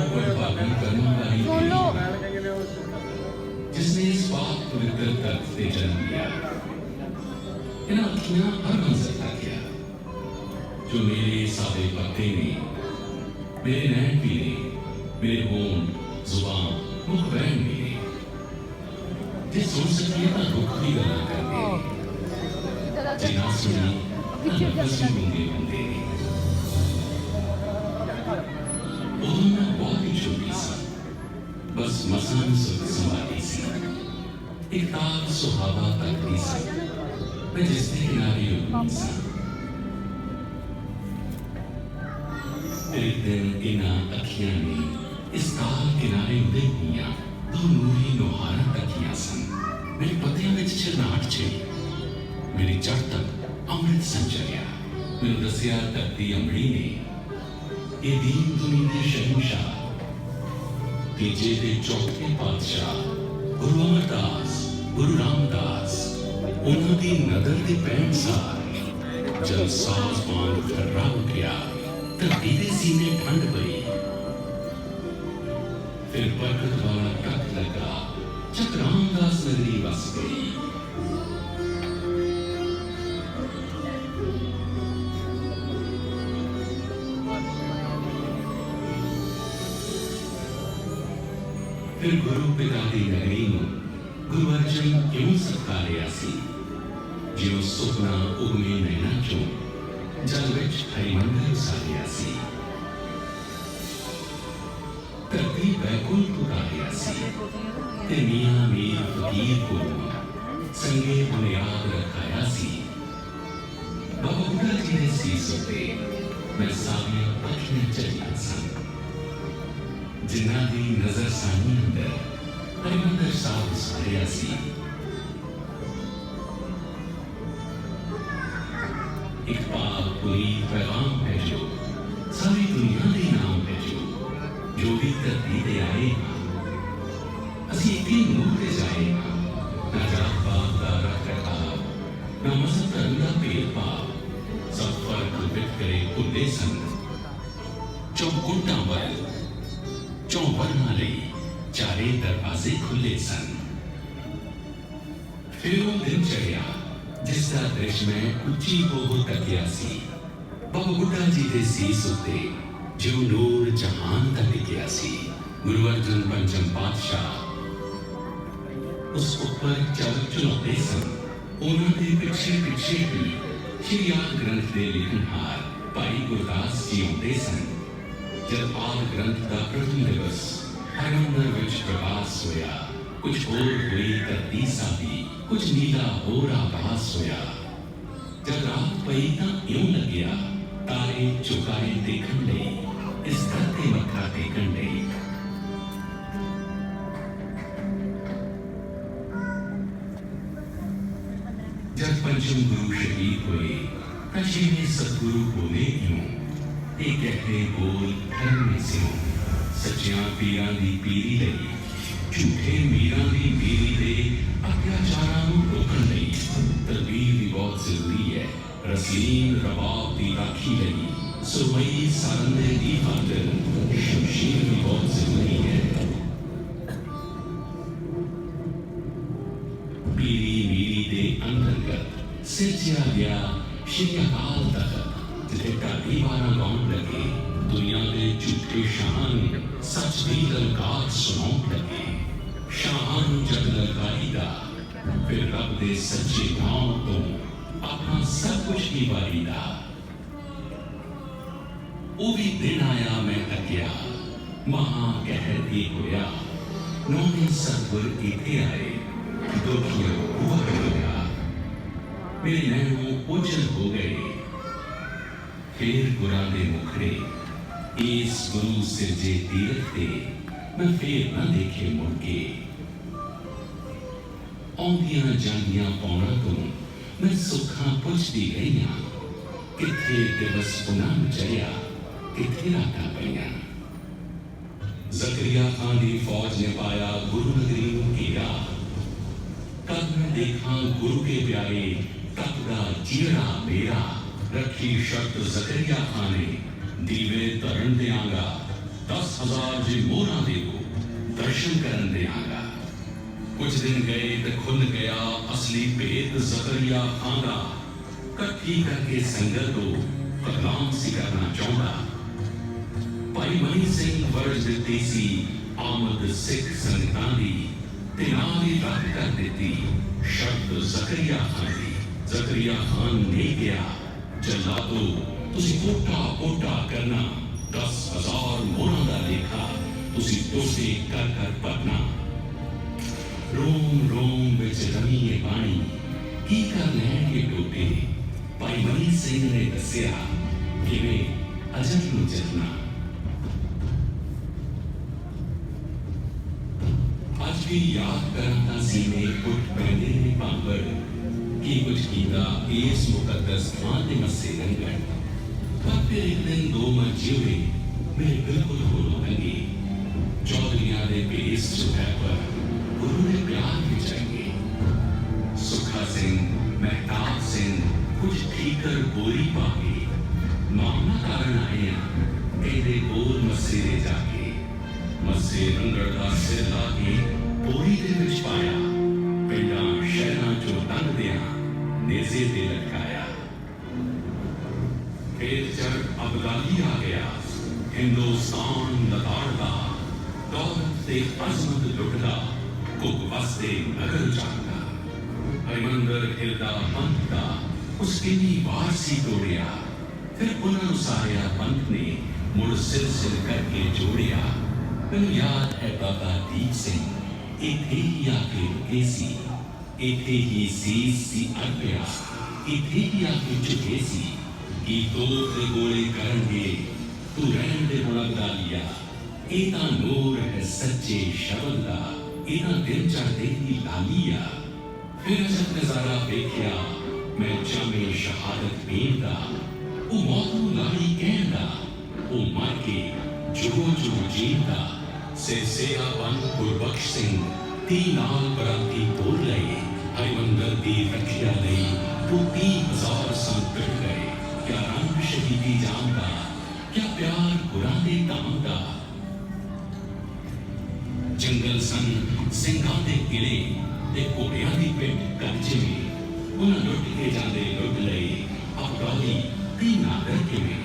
वडभागी करने वाली जिसने इस पाक पवित्र तख्त पे जन्म लिया, इन अखियां हर मंजर तक किया जो मेरे सादे पत्ते ने, मेरे नैन भी ने, मेरे होंठ, जुबान, मुख बैन भी ने, जिस सुन सकी ना रुख भी गला करते, जिना सुनी ना नफसी होंगे बंदे। उधर मैं बहुत ही छोटी सी, बस मसान संभाली सी, एक ताक सुहावा तकती सी, मैं जिसके किनारे उड़ती सी। एक दिन इन अखियां ने इस ताल किनारे उड़े हुईयां दो नूरी नोहारा तकियां सन। मेरे पत्तियां विच झरनाट छई, मेरी जड़ तक अमृत संचरिया। मैनूं दसिया धरती अमड़ी ने, ये दीन दुनी दे शहंशाह, तीजे दे चौथे पातशाह गुरु अमरदास, गुरु रामदास, उन्हां दी नदर दे पैण सार जल साज वांग ठर्रा उठिया, धरती दे सीने ठंड पई। फिर बरकत वाला तख्त लगा, जग रामदास नगरी वस गई। फिर गुरु पिता दी नगरी नूं गुरु अर्जन क्यों सत्कारिया सी, जिउं सुपना उगमे नैना चों जल विच हरिमंदिर उसारिया सी। धरती बैकुंठ उतारिया सी, ते मियां मीर फकीर को संगे बुनियाद रखाया सी। बाबा बुढ़ा जी ने सीस उत्ते मैं सारियां अखियां झलियां सन, जिन्हां दी नजर सानी अंदर हरिमंदिर साहिब उसारिया सी। एक पाक पुनीत पैगाम भेजो, सारी दुनिया दे नाम भेजो, जो भी धरती ते आए असी एक ही नूर ते जाए। ना जात पात दा रख रखाव, ना मजहब धर्म दा भेदभाव, सब फर्क वितकरे भुल्ले सन। चौकुंटां वल चौं वर्णां लई चारे दरवाजे खुले सन। फिर वो दिन चढ़िया जिसका दृश्य मैं उच्ची हो तकिया सी। बाबा बुढ़ा जी दे सीस उत्ते जो नूर जहान दा टिकिया सी। गुरु अर्जन पंचम पातशाह उस ऊपर चल चुलौते सन। उन्हां दे पिछे पिछे ही श्री आद ग्रंथ दे लिखनहार भाई गुरदास जी आउंदे सन। जब आद ग्रंथ दा प्रथम दिवस हरिमंदिर विच प्रकाश होया, कुछ होर हुई धरती सादी, कुछ नीला होर आकाश होया। जब रात पई तां इउं लग्या तारे चुकाए देखण लई, इस धरती मत्था टेकण लई। जब पंचम गुरु शहीद हुए तां छेवें सतगुरु बोले क्यों, ये कहते बोल धर्म सिओ। सच्चियां पीरां दी पीरी लई, झूठे मीरां दी मीरी दे अत्याचारां नूं रोकण लई तदबीर भी बहुत जरूरी है। रसीन रवाब दी राखी लई सुरमई सारंदे दी खातिर शमशीर भी बहुत जरूरी है। पीरी मीरी दे अंतर्गत सिरजिया गया श्री अकाल तख्त, जिथे ढाडी वारां गाउण लगे दुनिया दे झूठे शाहां सच दी ललकार सुनाउण लगे। शाहां जग ललकारी दा फिर रब दे सच्चे नाम तो अपना सब कुछ ही वारी दा। वो भी दिन आया मैं तकिया, महा कहर ये होया, नौने सतगुर इथे आए, दुखिया हुआ होया। मेरे नैनों ओझल हो गए, फिर गुरां दे मुखड़े इस गुरु सिरजे तीरथ ते मैं फिर न देखे मुड़ के। आउंदियां जांदियां पौड़ां तो मैं सुखां पुछदी गईयां, किथे दिवस पुनः चढ़िया, किथे रातां पईयां। जकरिया खान दी फौज ने पाया गुरु नगरी नूं घेरा, कद मैं देखा गुरु के प्यारे तकदा जीड़ा मेरा। रखी शर्त जकरिया खान ने, दीवे धरण देंगा 10 10,000 जे मोहरा दे को दर्शन करन देंगा। कुछ दिन गए तो खुल गया असली भेद ज़करिया खां दा। कट्ठी करके संगत को कलाम सी करना चाहता। भाई मनी सिंह वर्ज दिती सी आमद सिख संगतां दी ते नाल ही रद्द कर दिती शर्त ज़करिया खां दी। ज़करिया खान ने गया जल्लादो तुसी कोटा कोटा करना 10,000 मोहरां दा लेखा तुसी टोटे कर कर भरना। रोम रोम विच रमी ये पानी की कर लैणगे टोटे। भाई मनी सिंह ने दस्सिया किवें अजब नूं जलना। अज भी याद करता सीने उठ पैंदे ने भांबड़ की कुछ कीता इस मुकद्दस थां ते मस्से रंगण। पर फिर एक दिन दो मंजे हुए मेरे बिल्कुल होलों लंघे। चौधरियां दे भेस सुबह पर गुरु ने प्यार विचांगे। सुखा सिंह महताब सिंह कुछ ठीकर बोरी पाके मामला कारण आए कहते बोल मस्से दे जाके। मस्से रंगड़ दा सिर ला के बोरी दे विच पाया। पिंडां शहरां चों लंघदियां नेज़े ते लटकाया। फिर जब अबदाली आ गया हिंदुस्तान लताड़दा दौलत ते अजमत लुटदा कुक वसदे नगर जांदा। हरिमंदर हिलदा पंथ दा उसके भी वार सी तोड़िया। फिर उन्होंने सारिया पंथ ने मुड़ सिलसिल करके जोड़िया। मैनू याद है बाबा दीप सिंह इथे ही आके रुके सी। इथे ही सीस सी अर्पिया। इथे ही आके झुके सी कि दो ते गोले करनगे तू रहन दे हुण अबदालिया। ये तां नूर है सच्चे शब्द दा। इना दिन चढ़दे ही लालिया। फिर जब नजारा देखिया मैं जामे शहादत पींदा। ओ मौत नूं लाड़ी कहंदा ओ मर के जो जो जींदा। सिरसेरा बन गुरबख्श सिंह ती नाल बराती तोड़ लए। हरिमंदर दी रखिया लई वो 30,000 संग पिट गए। क्या रंग शहीदी जानदा क्या प्यार गुरां दे धाम दा। जंगल सन सिंघां दे किले ते घोड़ियां दी पिट कब्जे में। उन्हां लुट के जांदे लुट लए अबदौली ती नागर किवें।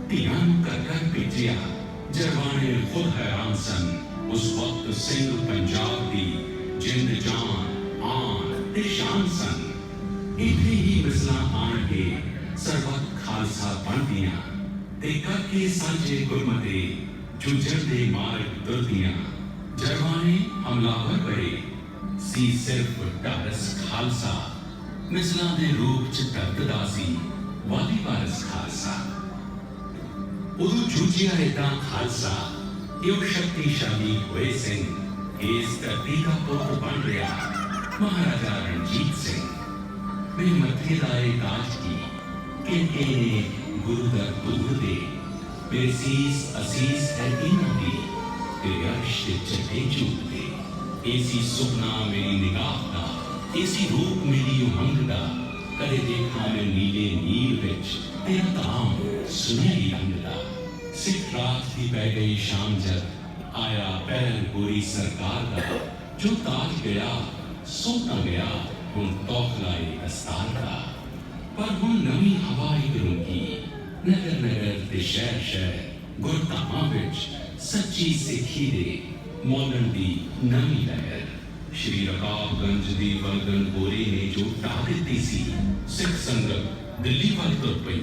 धियां नूं कर कर भेजिया जरवाने खुद हैरान सन। उस वक्त सिंह पंजाब दी जिंद जान आन ते शान सन। इथे ही मिसलां आण के सरबत खालसा बनदियां ते करके सांझे गुरमते जुझड़दे मार्ग तुरदियां। जरवाने हमलावर बड़े सी सिर्फ ढारस खालसा। मिसलां दे रूप च दर्ददा सी वाली वारस खालसा। उदू जूझिया इदा खालसा यो शक्तिशाली होए सिंह इस धरती का पुत्र बन गया महाराजा रणजीत सिंह। मेरे मथे लाए ताज की कहते ने गुरु दर दूर दे। मेरे सीस असीस है इना दी तेरे अर्श ते चटे चूक दे। ऐसी सुपना मेरी निगाह दा ऐसी रूप मेरी उमंग दा। कदे देखा मैं नीले नील विच तेरा धाम सुनहरी रंग दा। सिख रात की पै गई शाम जब आया पैर गोरी सरकार दा। जो ताज गया सोता गया हुण तौखलाए दस्तार दा। पर हुण नवी हवा इक रूकी नगर नगर ते शहर शहर गुरधामां विच सच्ची सिखी दे मोलन दी नवी लहर। श्री रकाबगंज दी वलगन गोरे ने जो ढा दित्ती सी। सिख संगत दिल्ली वल तुर पई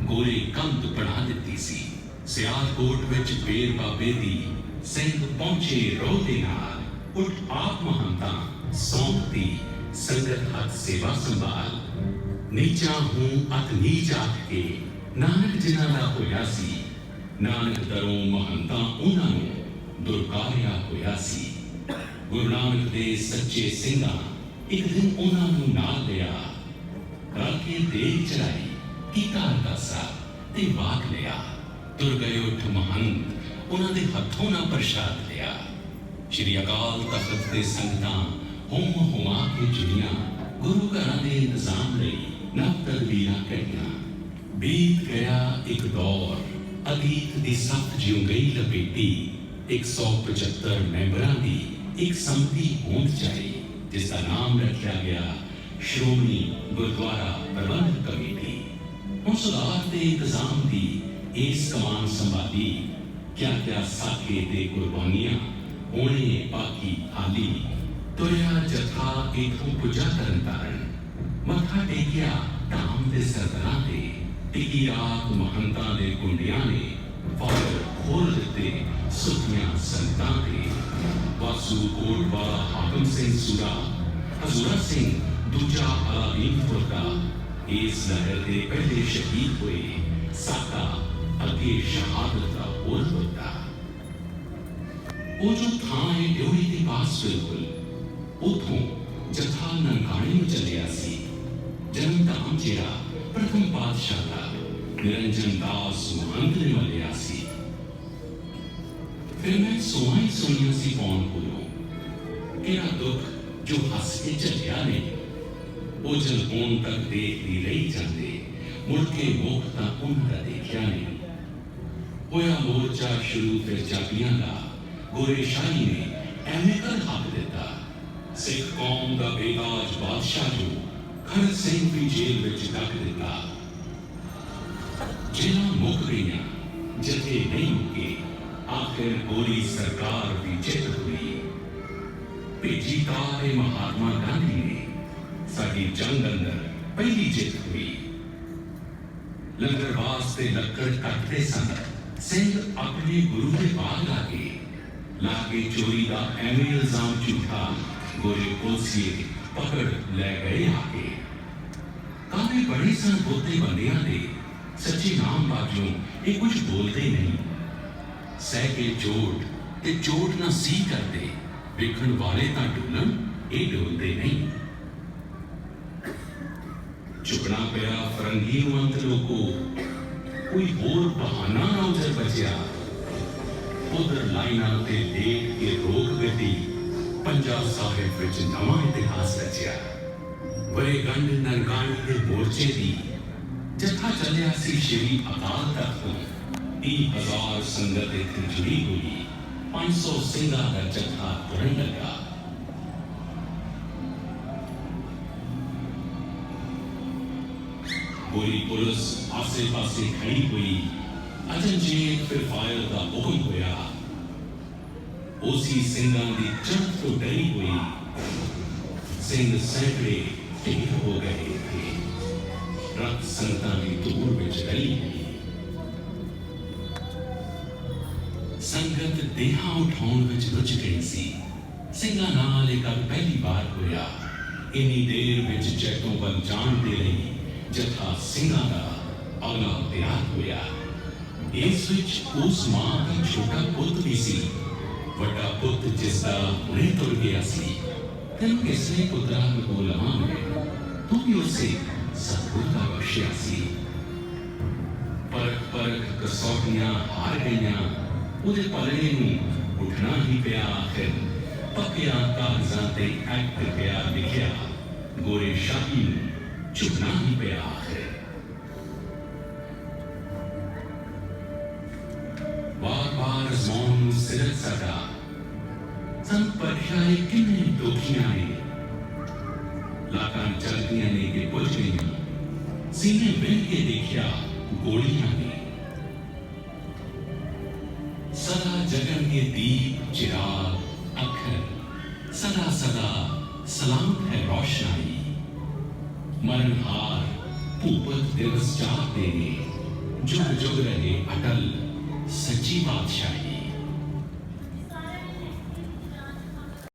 गोरे कंध बना दित्ती सी। सियालकोट विच बेर बाबे दी सिंह पहुंचे रोह दे नाल। उठ आप महंता सौंपती संगत हाथ सेवा संभाल। नीचा हूं अत नीच आख के नानक जिन्हां दा होया सी। नानक दरों महंता उन्हां नूं दुरकारिया होया सी। गुरु नानक दे सच्चे सिंघां एक दिन उन्हां नूं नाल लिया। रल के देग चढ़ाई कीता अरदासा ते वाक लिया। तुर गए उठ महंत उन्हां दे हत्थों ना प्रसाद लिया। श्री अकाल तख्त दे संगतां होम हुमा के जुड़ियां। गुरु घरां दे इंतजाम लई नव तदबीरां कढ़ियां। बीत गया एक दौर अतीत की सख्त जिਉਂ गई लपेटी 175 ਮੈਂਬਰਾਂ ਦੀ एक ਸੰਮਤੀ ਹੋਂਦ ਚਾਹੀ जिसका नाम रखा गया श्रोमणी गुरुद्वारा प्रबंधक कमेटी। ਹੁਣ ਸੁਧਾਰ ਤੇ ਇੰਤਜ਼ਾਮ ਦੀ ਇਸ ਕਮਾਨ ਸੰਭਾਲੀ क्या साके ते कुर्बानियां होने बाकी हाली। तुरया जथा इथों पुजा तरन तारण मथा टेकिया धाम दे सरदारां ते टिकी रात महंतां दे कुंडियां ने फौज खोल दिते सुखियां संतां ते वासू कोट वाला हाकम सिंह सूरा हजूरा सिंह दूजा अलादीनपुर का इस लहर के पहले शहीद हुए साका अगे शहादत का बोल होता। वो जो था है ड्योढ़ी के पास बिल्कुल उथों जथा ननकाने में चलिया सी। जन्म धाम जेड़ा प्रथम पातशाह का निरंजन दास महंत ने मलिया सी। फिर मैं सोई सोनिया सी पौन बोलो केरा दुख जो हस के चलिया ने वो जल होन तक देखती रही जाते मुड़ के मुख ता उनका देखिया नहीं। होया मोर्चा शुरू फिर जागियां दा गोरे शाही ने एवें कर हक दिता। सिख कौम का बेताज बादशाह जो खड़क सिंह भी जेल विच डक दिता। जेलां मुक गईयां जथे नहीं मुके आखिर गोरी सरकार भी जित हुई। भेजी तारे महात्मा गांधी ने साडी जंग अंदर पहली जित हुई। लंगर वास्ते लक्कड़ कटते सन सिंह अपने गुरु के बाग लाके चोरी का एवं इल्जाम झूठा गोरे पुलिसिए पकड़ ले गए आके। काफी बड़े सन बोते बंदियां दे सच्ची नाम बाजू ये कुछ बोलते नहीं। सह के चोट ते चोट ना सी करते विखण वाले ता डुलन ये डोलते नहीं। चुकना पिया फरंगी अंत लोगो कोई होर बहाना ना उधर बचिया। उधर लाइना ते देख के रोक गड्डी पंजाब साहिब विच नवा इतिहास रचिया। बड़े गंढ ननकाने दे मोर्चे दी जथा चलिया सी श्री अकाल तख्त तो 30,000 संगत इत्थे जुड़ी हुई। 500 सिंघां दा जथा तुरन लगा। पूरी पुलिस आसे पासे खड़ी हुई। अचनचेत फिर फायर का हुक्म होया। ओसी सिंघां दी चढ़ तो डरी हुई। सिंह सैकड़े ढेर हो गए थे। रक्त संगतां दी धूड़ विच रली हुई। संगत देहा उठाउण विच रुझ गई सी। सिंघां नाल एक पहली बार होया। इन्नी देर विच जैतों बन जान दे रही जथा सिंघां दा अगला तैयार होया। इस विच उस मां का छोटा पुत भी सी। वड्डा पुत जिसदा हुणे तुर गया सी। तेन किसने पुत्रा को लमा मिले तू भी उसे सतगुर का बख्शिया सी। परख परख कसौटियां हार गईयां उहदे पलड़े नूं उठना ही पिया। आखिर पक्कियां कागजां ते एक्ट पिया लिखिया। गोरे शाही नूं झुकना ही पिया। आखिर बार बार मौन सिरत सदा सन परीक्षाएं किन्ने दोखियां ने लाकां चलदियां ने के बुझ गईयां। सीने बिन के देखिया गोलियां ने सदा जगन के दीप चिराग अखर सदा सदा सलामत है रोशनाई। मरणहार भूपत दिवस चाहते ने जुग जुग रहे अटल सच्ची बादशाही।